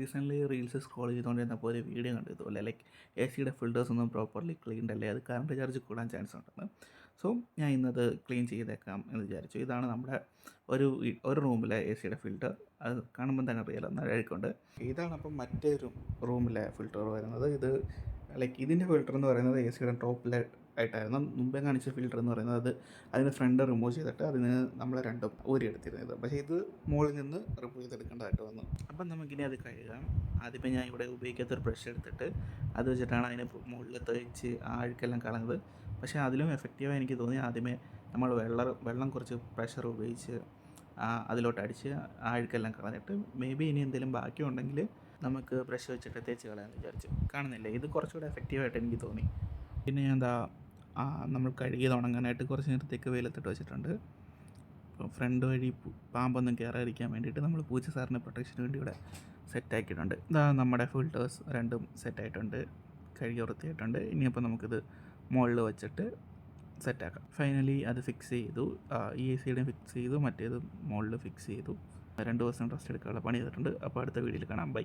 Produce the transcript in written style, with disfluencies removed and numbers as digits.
Recently reels scroll ചെയ്തുകൊണ്ടിരുന്നപ്പോൾ ഒരു video കണ്ടു ഇതുപോലെ ലൈക്ക് എ സിയുടെ ഫിൽറ്റേഴ്സ് ഒന്നും പ്രോപ്പർലി ക്ലീൻഡ് അല്ലേ, അത് കറണ്ട് ചാർജ് കൂടാൻ ചാൻസ് ഉണ്ടെന്ന്. സോ ഞാൻ ഇന്നത് ക്ലീൻ ചെയ്തേക്കാം എന്ന് വിചാരിച്ചു. ഇതാണ് നമ്മുടെ ഒരു റൂമിലെ എ സിയുടെ ഫിൽറ്റർ. അത് കാണുമ്പോൾ തന്നെ അറിയാലോ, നഴകൊണ്ട്. ഇതാണ് അപ്പം മറ്റൊരു റൂമിലെ ഫിൽറ്റർ വരുന്നത്. ഇത് ലൈക്ക് ഇതിൻ്റെ ഫിൽറ്റർ എന്ന് പറയുന്നത് എ സിയുടെ ടോപ്പിലായിട്ടായിരുന്നു. മുമ്പേ കാണിച്ച ഫിൽറ്റർ എന്ന് പറയുന്നത് അതിന് ഫ്രണ്ട് റിമൂവ് ചെയ്തിട്ട് അതിന് നമ്മൾ രണ്ടും ഊരിയെടുത്തിരുന്നത്. പക്ഷേ ഇത് മുകളിൽ നിന്ന് റിമൂവ് ചെയ്തെടുക്കേണ്ടതായിട്ട് വന്നു. അപ്പം നമുക്കിനി അത് കഴുകാം. ആദ്യമേ ഞാൻ ഇവിടെ ഉപയോഗിക്കാത്തൊരു ബ്രഷ് എടുത്തിട്ട് അത് വെച്ചിട്ടാണ് അതിന് മുകളിൽ തേച്ച് ആ അഴുക്കെല്ലാം കളഞ്ഞത്. പക്ഷേ അതിലും എഫക്റ്റീവായി എനിക്ക് തോന്നി ആദ്യമേ നമ്മൾ വെള്ളം കുറച്ച് പ്രഷർ ഉപയോഗിച്ച് അതിലോട്ട് അടിച്ച് ആ അഴുക്കെല്ലാം കളഞ്ഞിട്ട് മേ ബി ഇനി എന്തെങ്കിലും ബാക്കിയുണ്ടെങ്കിൽ നമുക്ക് ബ്രഷ് വെച്ചിട്ട് തേച്ച് കളയാമെന്ന് വിചാരിച്ചു. കാണുന്നില്ലേ, ഇത് കുറച്ചുകൂടെ എഫക്റ്റീവായിട്ട് എനിക്ക് തോന്നി. പിന്നെ ഞാൻ നമ്മൾ കഴുകിയത് ഉണങ്ങാനായിട്ട് കുറച്ച് നേരത്തേക്ക് വെയിലത്തിട്ട് വെച്ചിട്ടുണ്ട്. ഫ്രണ്ട് വഴി പാമ്പൊന്നും കയറാതിരിക്കാൻ വേണ്ടിയിട്ട് നമ്മൾ പൂച്ച സാറിൻ്റെ പ്രൊട്ടക്ഷന് വേണ്ടി ഇവിടെ സെറ്റാക്കിയിട്ടുണ്ട്. നമ്മുടെ ഫിൽറ്റേഴ്സ് രണ്ടും സെറ്റായിട്ടുണ്ട്, കഴുകി വൃത്തിയായിട്ടുണ്ട്. ഇനിയപ്പോൾ നമുക്കിത് മുകളിൽ വെച്ചിട്ട് സെറ്റാക്കാം. ഫൈനലി അത് ഫിക്സ് ചെയ്തു. ഈ എ സിയുടെയും ഫിക്സ് ചെയ്തു, മറ്റേത് മുകളിൽ ഫിക്സ് ചെയ്തു. 2 ദിവസം റെസ്റ്റ് എടുക്കാനുള്ള പണി ചെയ്തിട്ടുണ്ട്. അപ്പോൾ അടുത്ത വീഡിയോയിൽ കാണാം. ബൈ.